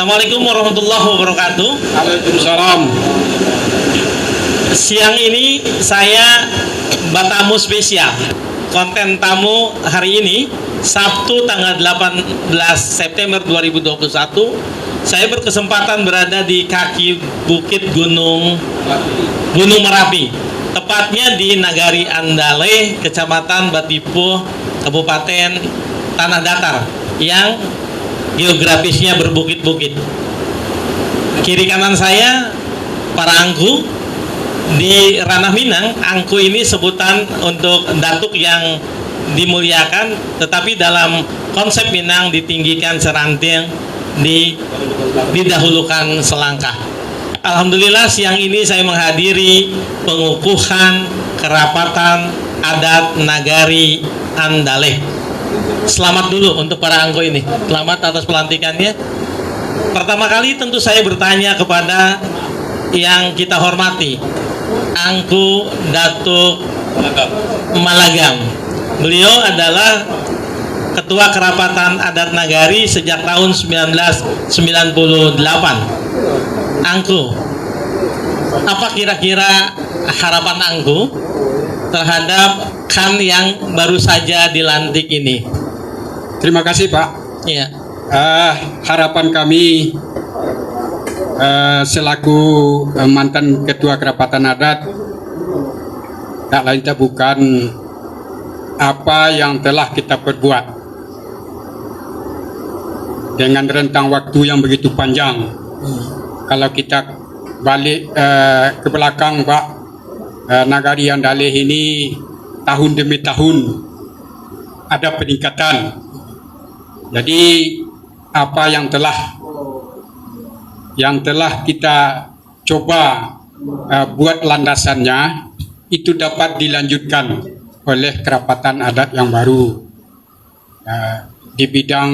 Assalamualaikum warahmatullahi wabarakatuh. Waalaikumsalam. Siang ini saya bertamu spesial. Konten tamu hari ini Sabtu tanggal 18 September 2021. Saya berkesempatan berada di kaki bukit Gunung Merapi, tepatnya di Nagari Andale, Kecamatan Batipuh, Kabupaten Tanah Datar, yang geografisnya berbukit-bukit. Kiri kanan saya para angku. Di Ranah Minang, angku ini sebutan untuk datuk yang dimuliakan, tetapi dalam konsep Minang ditinggikan seranting, didahulukan selangkah. Alhamdulillah siang ini saya menghadiri pengukuhan kerapatan adat Nagari Andale. Selamat dulu untuk para angku ini. Selamat atas pelantikannya. Pertama kali tentu saya bertanya kepada yang kita hormati, Angku Datuk Malagam. Beliau adalah Ketua Kerapatan Adat Nagari sejak tahun 1998. Angku, apa kira-kira harapan Angku terhadap Khan yang baru saja dilantik ini? Terima kasih, Pak. Iya. Harapan kami selaku mantan Ketua Kerapatan Adat tak lain tak bukan apa yang telah kita perbuat dengan rentang waktu yang begitu panjang. Kalau kita balik ke belakang, Pak, Nagari Andale ini tahun demi tahun ada peningkatan. Jadi apa yang telah kita coba buat landasannya itu dapat dilanjutkan oleh kerapatan adat yang baru di bidang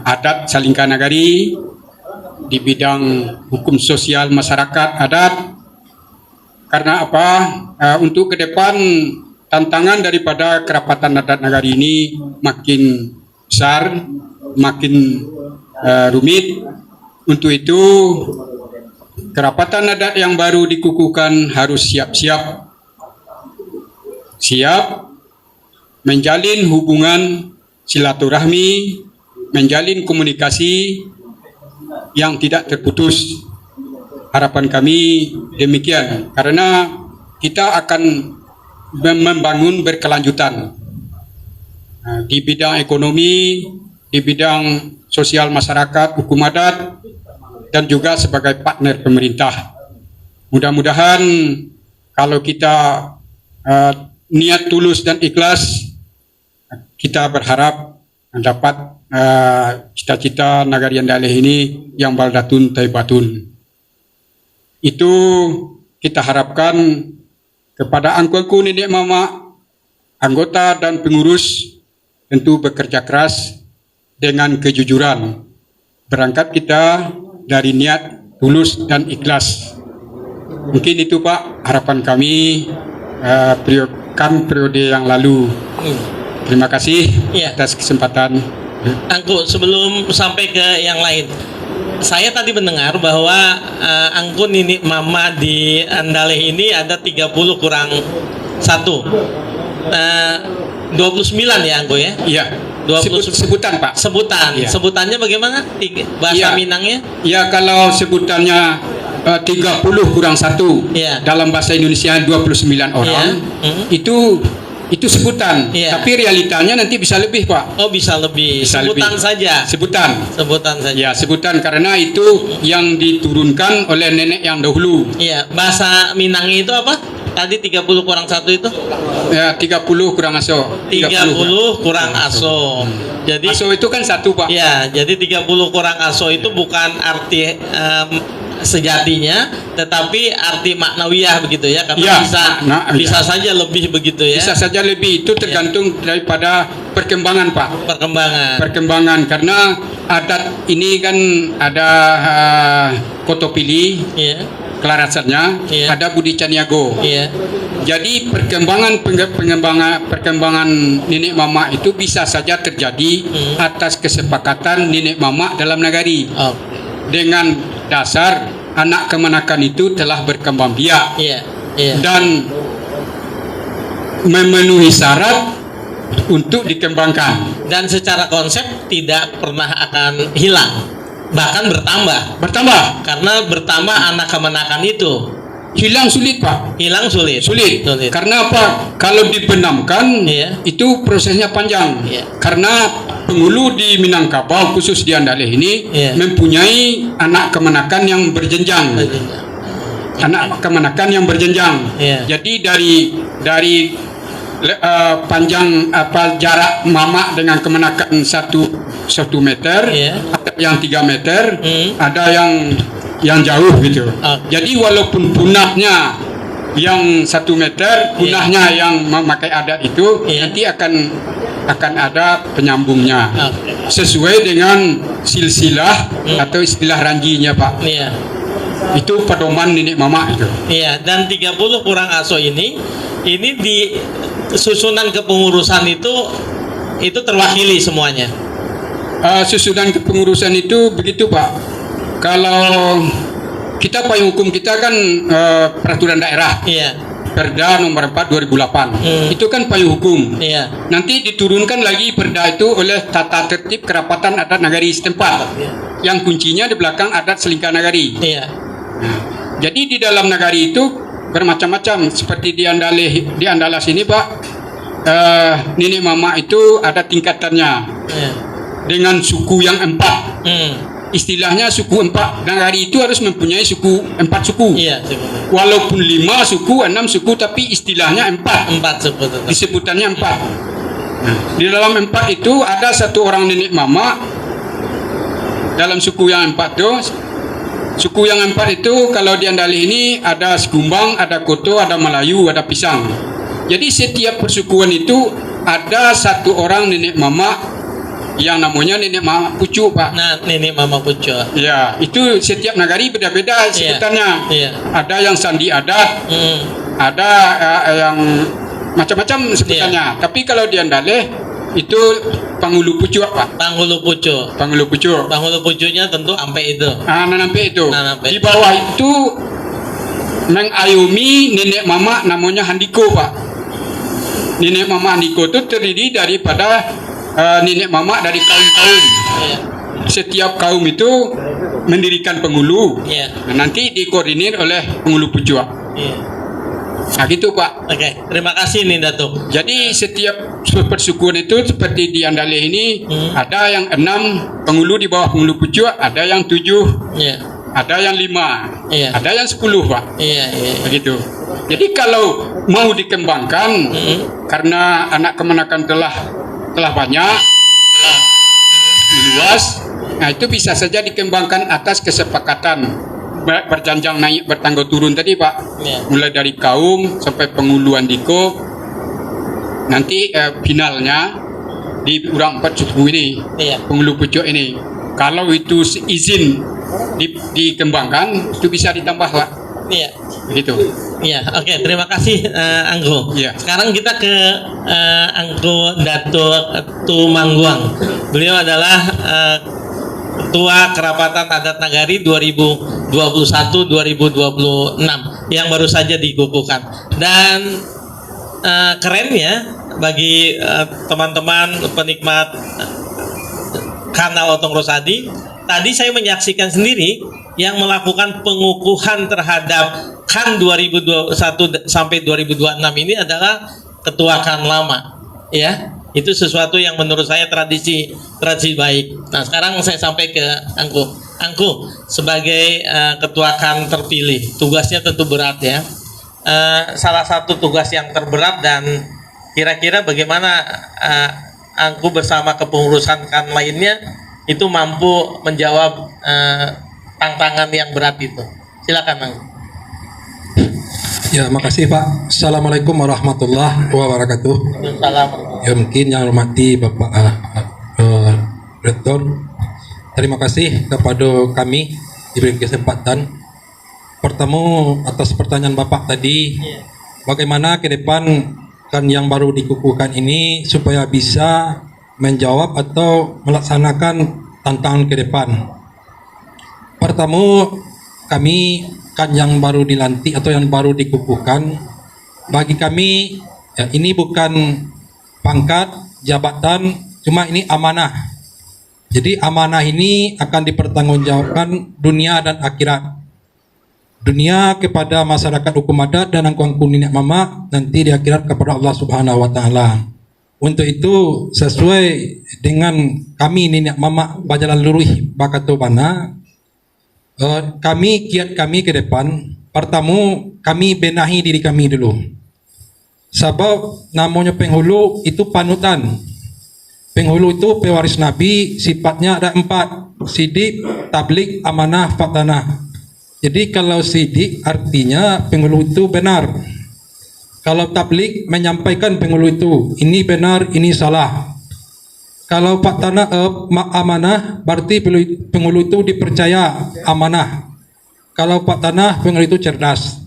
adat Salingka Nagari, di bidang hukum sosial masyarakat adat. Karena apa? Untuk ke depan tantangan daripada kerapatan adat Nagari ini makin besar, makin rumit. Untuk itu kerapatan adat yang baru dikukuhkan harus siap menjalin hubungan silaturahmi, menjalin komunikasi yang tidak terputus. Harapan kami demikian, karena kita akan membangun berkelanjutan di bidang ekonomi, di bidang sosial masyarakat, hukum adat, dan juga sebagai partner pemerintah. Mudah-mudahan kalau kita niat tulus dan ikhlas, kita berharap dapat cita-cita Nagari Andale ini yang baldatun taibatun. Itu kita harapkan kepada angku-angku nenek mama, anggota dan pengurus, tentu bekerja keras dengan kejujuran. Berangkat kita dari niat tulus dan ikhlas. Mungkin itu, Pak, harapan kami periode yang lalu. Terima kasih atas kesempatan. Angku, sebelum sampai ke yang lain, saya tadi mendengar bahwa angku nini mama di Andale ini ada 30 kurang 1. 29 ya angku ya? Iya. Sebutan, Pak. Sebutan. Ya. Sebutannya bagaimana? Bahasa Minangnya? Ya, kalau sebutannya 30 kurang 1 ya. Dalam bahasa Indonesia 29 orang ya. Itu sebutan ya. Tapi realitanya nanti bisa lebih, Pak. Oh, bisa lebih. Bisa sebutan lebih. Saja. Sebutan saja. Ya, sebutan karena itu yang diturunkan oleh nenek yang dahulu. Iya. Bahasa Minangnya itu apa? Tadi 30 kurang 1 itu? Ya, 30 kurang aso. 30 kurang aso. Jadi aso itu kan 1, Pak. Ya, jadi 30 kurang aso itu bukan arti sejatinya, tetapi arti maknawiyah begitu ya, karena ya, bisa saja lebih begitu ya. Bisa saja lebih, itu tergantung daripada perkembangan, Pak. Perkembangan karena adat ini kan ada kotopili, kelarasannya, Iya. ada Budi Caniago. Iya. Jadi perkembangan nenek mama itu bisa saja terjadi atas kesepakatan nenek mama dalam nagari Oh. dengan dasar anak kemenakan itu telah berkembang biak Iya. Iya. dan memenuhi syarat untuk dikembangkan. Dan secara konsep tidak pernah akan hilang, bahkan Bertambah, karena bertambah anak kemenakan itu. hilang sulit Pak. Hilang sulit. Karena apa? Kalau dibenamkan Iya. itu prosesnya panjang. Iya. Karena penghulu di Minangkabau khusus di Andaleh ini Iya. mempunyai anak kemenakan yang berjenjang. Anak kemenakan yang berjenjang. Iya. Jadi dari panjang jarak mama dengan kemenakan 1 meter, Iya. ada yang 3 meter, ada yang jauh gitu. Oke. Jadi walaupun punahnya yang 1 meter, punahnya yang memakai adat itu Iya. nanti akan ada penyambungnya Oke. sesuai dengan silsilah atau istilah ranjinya Pak. Iya. Itu pedoman nenek mama itu. Iya, dan 30 kurang aso ini di susunan kepengurusan itu terwakili semuanya. Susunan kepengurusan itu begitu Pak. Kalau kita payung hukum kita kan peraturan daerah Iya. Perda nomor 4 2008. Itu kan payung hukum. Iya. Nanti diturunkan lagi perda itu oleh tata tertib kerapatan adat nagari setempat. Yang kuncinya di belakang adat selingkah nagari. Iya. Nah, jadi di dalam nagari itu bermacam-macam seperti di Andalas ini Pak. Nenek mama itu ada tingkatannya Iya. dengan suku yang 4. Istilahnya suku 4 nagari itu harus mempunyai 4 suku. Iya, Walaupun 5 suku, 6 suku, tapi istilahnya 4. 4 sebetulnya. Disebutannya 4. Nah, di dalam 4 itu ada 1 orang nenek mama dalam suku yang 4 itu. Suku yang 4 itu kalau di Andaleh ini ada Segumbang, ada Koto, ada Melayu, ada Pisang. Jadi setiap persukuan itu ada 1 orang nenek mama yang namanya nenek mama pucuk Pak. Nah, nenek mama pucuk. Ya, itu setiap nagari beda-beda sebutannya. Iya. Ada yang sandi adat, ada yang macam-macam sebutannya. Tapi kalau di Andaleh itu panghulu pucuk Pak. Panghulu pucuk. Panghulu pucuk. Panghulu pucuknya tentu ampe itu. Nanampe itu. Nanampe. Di bawah itu mengayomi nenek mama namanya Handiko Pak. Nenek mama Handiko itu terdiri daripada nenek mama dari kaum-kaum. Iya. Setiap kaum itu mendirikan penghulu. Iya. Nah, nanti dikoordinir oleh penghulu pucuk. Iya. Nah gitu Pak. Oke, terima kasih nih Datuk. Jadi setiap persukuan itu seperti di Andaleh ini ada yang 6 penghulu di bawah penghulu pucuk, ada yang 7, Iya. ada yang 5, Iya. ada yang 10 Pak. Iya, iya. Begitu. Jadi kalau mau dikembangkan karena anak kemenakan telah banyak, luas, nah itu bisa saja dikembangkan atas kesepakatan berjanjang naik bertangga turun tadi Pak. Iya. Mulai dari kaum sampai penghulu Andiko, nanti finalnya di urang 4 suku ini, Iya. penghulu pucuk ini. Kalau itu izin dikembangkan, itu bisa ditambah Pak. Iya. Begitu. Iya, oke, terima kasih Anggo. Iya. Sekarang kita ke Anggo Datuk Tumangguang. Beliau adalah Ketua Kerapatan Adat Nagari 2021-2026 yang baru saja dikukuhkan. Dan keren ya bagi teman-teman penikmat kanal Otong Rosadi. Tadi saya menyaksikan sendiri yang melakukan pengukuhan terhadap KAN 2021 sampai 2026 ini adalah ketua KAN lama, ya. Itu sesuatu yang menurut saya tradisi baik. Nah, sekarang saya sampai ke Angku. Angku sebagai ketua KAN terpilih, tugasnya tentu berat ya. Salah satu tugas yang terberat dan kira-kira bagaimana Angku bersama kepengurusan KAN lainnya itu mampu menjawab tantangan yang berat itu. Silakan Angku. Ya, makasih Pak. Assalamualaikum warahmatullahi wabarakatuh. Salam. Ya, mungkin yang hormati Bapak Rektor, terima kasih kepada kami diberi kesempatan Pertama, atas pertanyaan Bapak tadi, bagaimana ke depan kan yang baru dikukuhkan ini supaya bisa menjawab atau melaksanakan tantangan ke depan. Pertama, kami kan yang baru dilantik atau yang baru dikukuhkan, bagi kami ya, ini bukan pangkat, jabatan, cuma ini amanah. Jadi amanah ini akan dipertanggungjawabkan dunia dan akhirat. Dunia kepada masyarakat hukum adat dan angku-angku nenek mama, nanti di akhirat kepada Allah Subhanahu wa taala. Untuk itu sesuai dengan kami nenek mama bajalan luruh bakatobana, kiat kami ke depan, pertama kami benahi diri kami dulu. Sebab namanya penghulu itu panutan. Penghulu itu pewaris Nabi, sifatnya ada 4, sidik, tablik, amanah, fatanah. Jadi kalau sidik artinya penghulu itu benar. Kalau tablik menyampaikan penghulu itu ini benar, ini salah. Kalau fatanah amanah berarti penghulu itu dipercaya amanah. Kalau fatanah penghulu itu cerdas.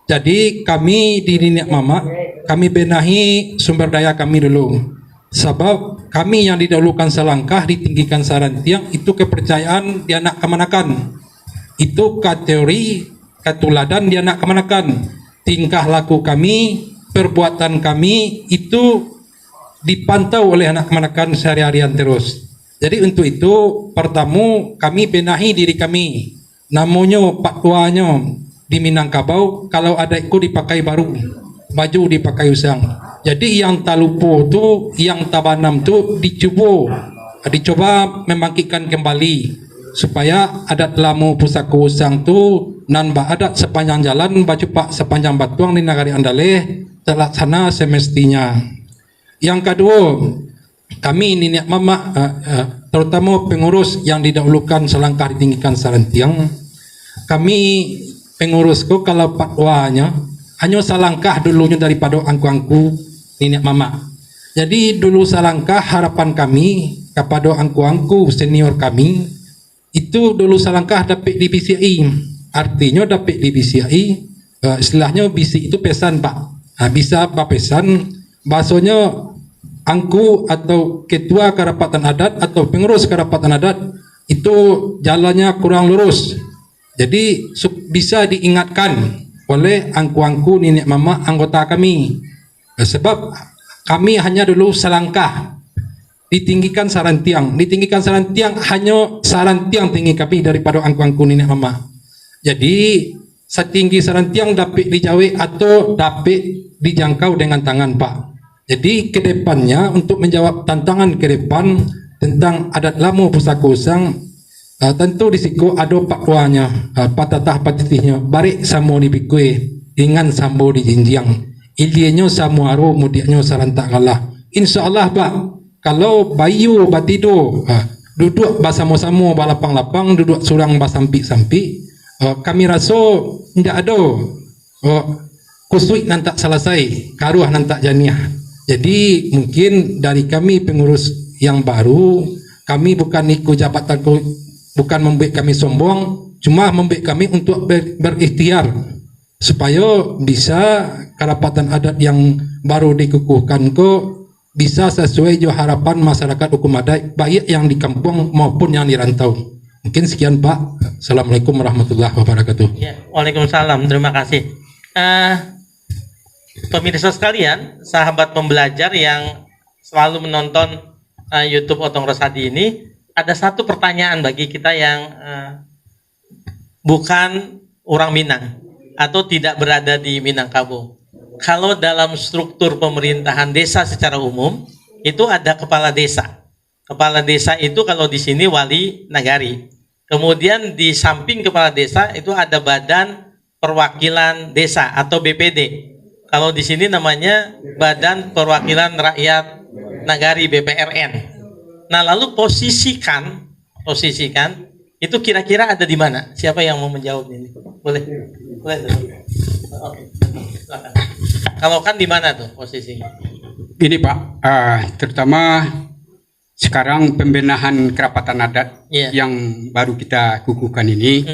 Jadi kami di nenek mama kami benahi sumber daya kami dulu. Sebab kami yang didahulukan selangkah ditinggikan sarantiang itu kepercayaan dia nak kemanakan. Itu kategori ketuladan dia nak kemanakan. Tingkah laku kami, perbuatan kami itu dipantau oleh anak kemanakan sehari-harian terus. Jadi untuk itu pertama kami benahi diri kami. Namanya patwanya di Minangkabau kalau adikku dipakai baru, baju dipakai usang. Jadi yang talupo tu, yang tabanam tu dicoba membangkitkan kembali supaya adat lamu pusaka usang tu nan ba adat sepanjang jalan baju pak sepanjang batuang di negari Andaleh terlaksana semestinya. Yang kedua, kami nenek mama terutama pengurus yang didahulukan selangkah ditinggikan sarentiang, kami pengurusku kalau patwanya hanya selangkah dulunya daripada angku-angku nenek mama. Jadi dulu selangkah harapan kami kepada angku-angku senior kami itu dulu selangkah dapat di BCI. Artinya dapat di BCI istilahnya BCI itu pesan pak. Bisa pak pesan bahasanya angku atau ketua kerapatan adat atau pengurus kerapatan adat itu jalannya kurang lurus. Jadi bisa diingatkan oleh angku-angku nenek mama anggota kami. Sebab kami hanya dulu selangkah ditinggikan sarantiang hanya sarantiang tinggi kami daripada angku-angku nenek mama. Jadi setinggi sarantiang dapat dijauhi atau dapat dijangkau dengan tangan pak. Jadi kedepannya untuk menjawab tantangan ke depan tentang adat lamu pusaka usang, tentu di siku ada pakwanya, patatah patitihnya, barik samo di pikue, dengan sambo di jinjiang. Iliannya samuaro, mudiannya sarantak kalah. InsyaAllah pak, kalau bayu batido, duduk basamo-samo balapang-lapang, duduk surang basampi-sampi, kami rasa tidak ada kusui nantak selesai, karuah nantak janiah. Jadi mungkin dari kami pengurus yang baru, kami bukan ikut jabatan, bukan membuat kami sombong, cuma membuat kami untuk berikhtiar supaya bisa kerapatan adat yang baru dikukuhkan ko bisa sesuai jo harapan masyarakat hukum adat baik yang di kampung maupun yang di rantau. Mungkin sekian Pak. Assalamualaikum warahmatullahi wabarakatuh. Ya, waalaikumsalam. Terima kasih. Pemirsa sekalian, sahabat pembelajar yang selalu menonton YouTube Otong Rosadi ini, ada satu pertanyaan bagi kita yang bukan orang Minang atau tidak berada di Minangkabau. Kalau dalam struktur pemerintahan desa secara umum itu ada kepala desa. Kepala desa itu kalau di sini wali nagari. Kemudian di samping kepala desa itu ada Badan Perwakilan Desa atau BPD. Kalau di sini namanya Badan Perwakilan Rakyat Nagari BPRN. Nah, lalu posisikan itu kira-kira ada di mana? Siapa yang mau menjawab ini? Boleh. Oke. Silakan. Kalau kan di mana tuh posisinya? Ini Pak, terutama sekarang pembenahan kerapatan adat yang baru kita kukuhkan ini,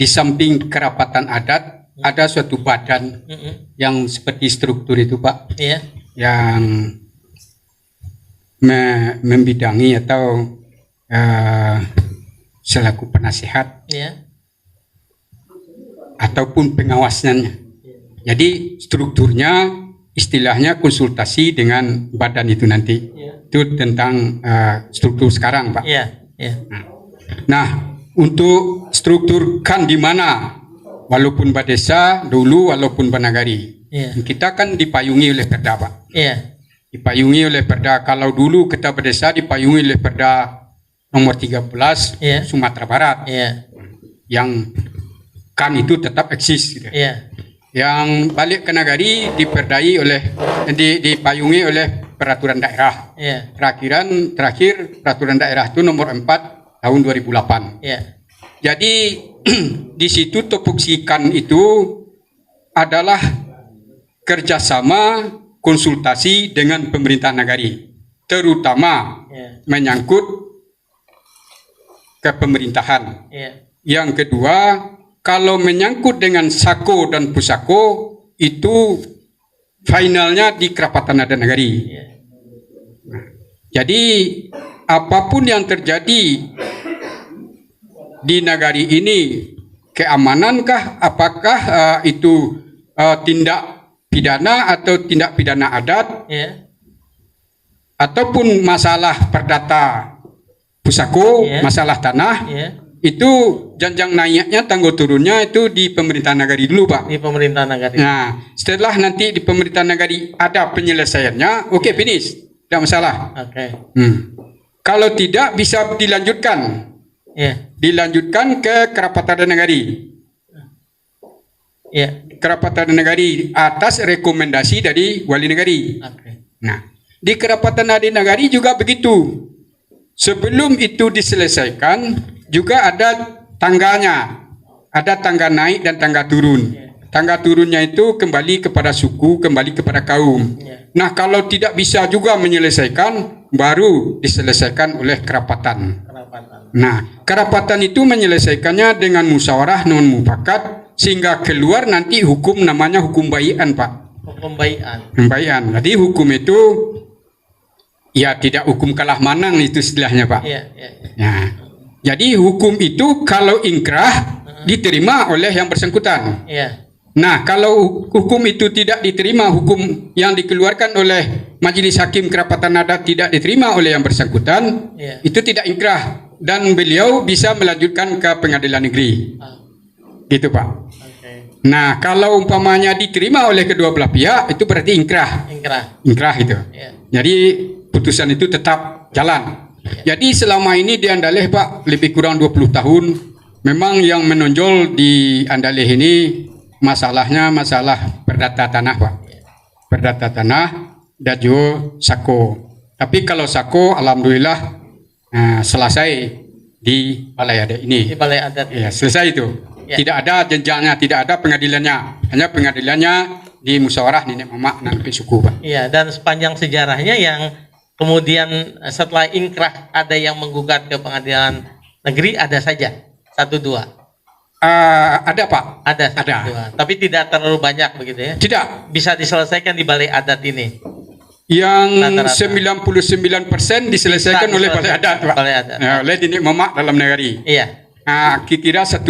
di samping kerapatan adat ada suatu badan yang seperti struktur itu Pak, Iya. yang membidangi atau selaku penasihat Iya. ataupun pengawasnya. Jadi strukturnya istilahnya konsultasi dengan badan itu nanti. Iya. Itu tentang struktur sekarang Pak. Iya. Iya. Nah, untuk strukturkan di mana, walaupun Badesa dulu, walaupun Banagari, Iya. kita kan dipayungi oleh Perda Pak. Iya. Dipayungi oleh Perda. Kalau dulu kita Badesa dipayungi oleh Perda nomor 13 Iya. Sumatera Barat, Iya. yang kan itu tetap eksis gitu. Iya. Yang balik ke Nagari dipayungi oleh peraturan daerah. Iya. Terakhir peraturan daerah itu nomor 4 tahun 2008. Iya. Jadi di situ tupoksikan itu adalah kerjasama konsultasi dengan pemerintah Nagari, terutama Iya. menyangkut kepemerintahan. Iya. Yang kedua, kalau menyangkut dengan Sako dan Pusako itu finalnya di Kerapatan Adat Nagari. Iya. Jadi apapun yang terjadi di Nagari ini, keamanankah, apakah itu tindak pidana atau tindak pidana adat, Iya. ataupun masalah perdata Pusako, Iya. masalah tanah, Iya. itu jenjang naiknya tangga turunnya itu di pemerintahan Nagari dulu Pak. Di pemerintah Nagari. Nah, setelah nanti di pemerintahan Nagari ada penyelesaiannya, oke, finish, tidak masalah. Oke. Kalau tidak bisa dilanjutkan, Iya. dilanjutkan ke Kerapatan Nagari. Iya. Kerapatan Nagari atas rekomendasi dari Wali Nagari. Oke. Nah, di Kerapatan Adat Nagari juga begitu. Sebelum itu diselesaikan, juga ada tangganya. Ada tangga naik dan tangga turun. Tangga turunnya itu kembali kepada suku, kembali kepada kaum. Iya. Nah, kalau tidak bisa juga menyelesaikan, baru diselesaikan oleh kerapatan. Kerapatan. Nah, kerapatan itu menyelesaikannya dengan musyawarah non mufakat, sehingga keluar nanti hukum namanya hukum baian Pak. Hukum baian. Baian. Jadi hukum itu ya tidak hukum kalah menang itu istilahnya Pak. Iya. Iya. Iya. Nah, jadi hukum itu kalau ingkrah diterima oleh yang bersangkutan. Iya. Nah, kalau hukum itu tidak diterima, hukum yang dikeluarkan oleh Majelis Hakim Kerapatan Adat tidak diterima oleh yang bersangkutan, Iya. itu tidak ingkrah dan beliau bisa melanjutkan ke pengadilan negeri. Ah, Gitu Pak. Oke. Nah, kalau umpamanya diterima oleh kedua belah pihak, itu berarti ingkrah. Ingkrah. Ingkrah itu. Iya. Jadi putusan itu tetap jalan. Jadi selama ini di Andaleh Pak lebih kurang 20 tahun memang yang menonjol di Andaleh ini masalahnya masalah perdata tanah Pak. Perdata tanah dan juga Sako. Tapi kalau Sako alhamdulillah selesai di Balai Adat ini. Di Balai Adat. Ya, selesai itu. Ya. Tidak ada jenjangnya, tidak ada pengadilannya. Hanya pengadilannya di musyawarah nenek mamak dan suku Pak. Iya, dan sepanjang sejarahnya yang kemudian setelah ingkrah ada yang menggugat ke pengadilan negeri ada saja 1-2. Ada Pak. Ada Ada. 1-2. Tapi tidak terlalu banyak begitu ya. Tidak. Bisa diselesaikan di Balai Adat ini. Yang Rata-rata. 99% diselesaikan Bisa oleh Balai diselesaikan Adat Pak. Balai Adat. Ya, oleh nenek mamak dalam negeri. Iya. Kira-kira 1%.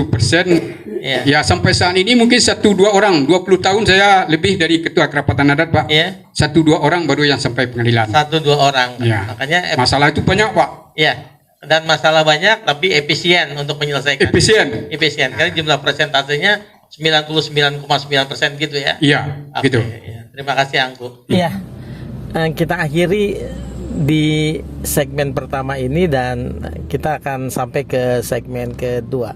Iya. Ya sampai saat ini mungkin 1-2 orang. 20 tahun saya lebih dari Ketua Kerapatan Adat Pak. Iya. 1-2 orang baru yang sampai pengadilan. 1-2 orang. Ya. Makanya Masalah itu banyak Pak. iya. Dan masalah banyak tapi efisien untuk menyelesaikan. Efisien. Efisien. Karena jumlah persentasenya 99,9% gitu ya. Iya, Oke, gitu. iya. Terima kasih Angku. Iya, kita akhiri di segmen pertama ini dan kita akan sampai ke segmen kedua.